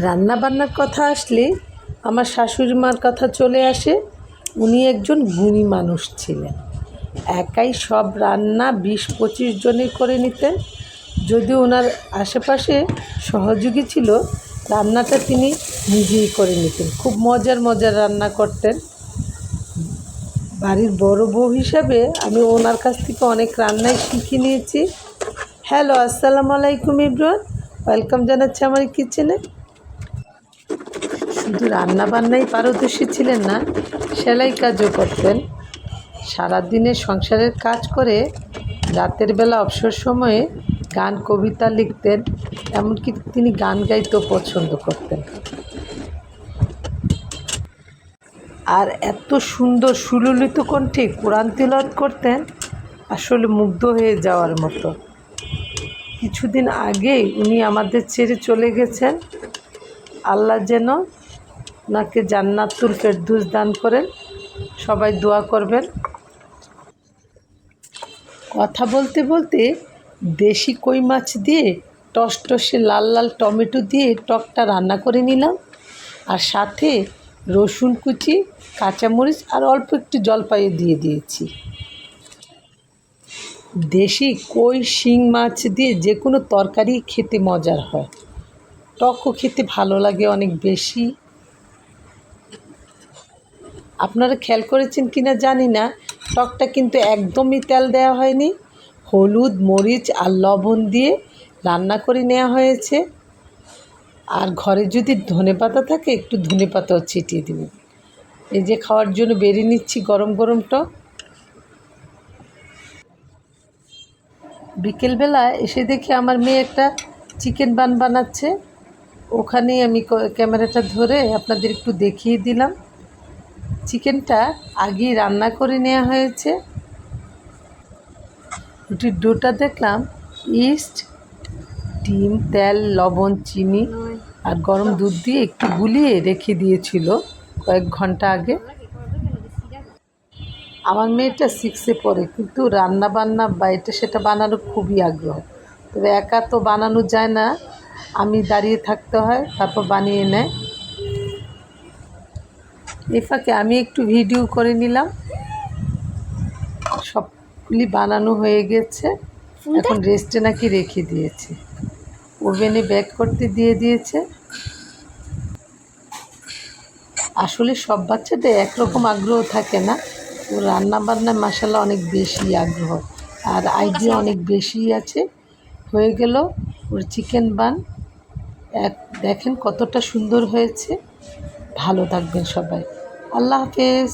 রান্না বান্নার কথা আসলে আমার শাশুড়ি মার কথা চলে আসে। উনি একজন গুণী মানুষ ছিলেন। একাই সব রান্না 20-25 জনে করে নিতেন। যদিও ওনার আশেপাশে সহযোগী ছিল, রান্নাটা তিনি নিজেই করে নিতেন। খুব মজার মজার রান্না করতেন। বাড়ির বড় বউ হিসাবে আমি ওনার কাছ থেকে অনেক রান্নাই শিখে নিয়েছি। হ্যালো, আসসালামু আলাইকুম এভরিওয়ান, ওয়েলকাম জানাচ্ছি আমার কিচেনে। শুধু রান্নাবান্নাই পারদর্শী ছিলেন না, সেলাই কাজও করতেন। সারাদিনে সংসারের কাজ করে রাতের বেলা অবসর সময়ে গান কবিতা লিখতেন। এমনকি তিনি গান গাইতেও পছন্দ করতেন। আর এত সুন্দর সুললিত কণ্ঠে কোরআন তিলাওয়াত করতেন, আসলে মুগ্ধ হয়ে যাওয়ার মতো। কিছুদিন আগেই উনি আমাদের ছেড়ে চলে গেছেন। আল্লাহ যেন ওনাকে জান্নাতুল ফেরদৌস দান করেন। সবাই দোয়া করবেন। কথা বলতে বলতে দেশি কই মাছ দিয়ে টসটসে লাল লাল টমেটো দিয়ে টকটা রান্না করে নিলাম। আর সাথে রসুন কুচি, কাঁচামরিচ আর অল্প একটু জলপাইও দিয়ে দিয়েছি। দেশি কই শিং মাছ দিয়ে যে কোনো তরকারি খেতে মজার হয়, টকও খেতে ভালো লাগে অনেক বেশি। আপনারা খেয়াল করেছেন কিনা জানি না, টকটা কিন্তু একদমই তেল দেওয়া হয়নি। হলুদ, মরিচ আর লবণ দিয়ে রান্না করে নেওয়া হয়েছে। আর ঘরে যদি ধনেপাতা থাকে, একটু ধনেপাতাও ছিটিয়ে দেবেন। এই যে খাওয়ার জন্য বেরিয়ে নিচ্ছি গরম গরম টক। বিকেলবেলা এসে দেখি আমার মেয়ে একটা চিকেন বান বানাচ্ছে। ওখানেই আমি ক্যামেরাটা ধরে আপনাদের একটু দেখিয়ে দিলাম। চিকেনটা আগেই রান্না করে নেওয়া হয়েছে। রুটির ডোটা দেখলাম ইস্ট, ডিম, তেল, লবণ, চিনি আর গরম দুধ দিয়ে একটু গুলিয়ে রেখে দিয়েছিল কয়েক ঘন্টা আগে। আমার মেয়েটা 6-এ পড়ে, কিন্তু রান্না বান্না বা এটা সেটা বানানো খুবই আগ্রহ। তবে একা তো বানানো যায় না, আমি দাঁড়িয়ে থাকতে হয়, তারপর বানিয়ে নেয়। এই ফাঁকে আমি একটু ভিডিও করে নিলাম। সবগুলি বানানো হয়ে গেছে, এখন রেস্টে নাকি রেখে দিয়েছে। ওভেনে বেক করতে দিয়ে দিয়েছে। আসলে সব বাচ্চাদের একরকম আগ্রহ থাকে না। ও রান্নাবান্নায় মাশাআল্লাহ অনেক বেশি আগ্রহ আর আইডিয়া অনেক বেশি আছে। হয়ে গেল ওর চিকেন বান। দেখেন কতটা সুন্দর হয়েছে। ভালো থাকবেন সবাই। আল্লাহ হাফেজ।